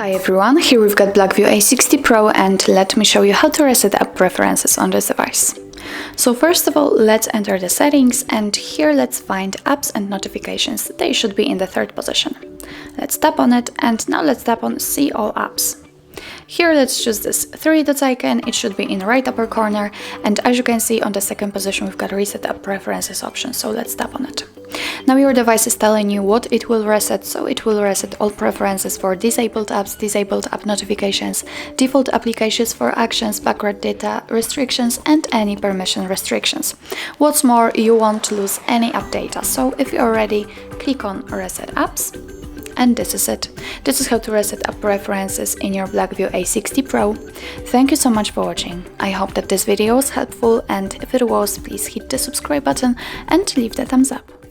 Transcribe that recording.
Hi everyone, here we've got BLACKVIEW A60 Pro and let me show you how to reset app preferences on this device. So first of all, let's enter the settings and here let's find apps and notifications. They should be in the third position. Let's tap on it and now let's tap on See All Apps. Here let's choose this three dots icon, it should be in the right upper corner, and as you can see on the second position we've got Reset App Preferences option, so let's tap on it. Now your device is telling you what it will reset, so it will reset all preferences for disabled apps, disabled app notifications, default applications for actions, backward data restrictions and any permission restrictions. What's more, you won't lose any app data, so if you're ready, click on Reset Apps. And this is it. This is how to reset app preferences in your BLACKVIEW A60 Pro. Thank you so much for watching. I hope that this video was helpful, and if it was, please hit the subscribe button and leave the thumbs up.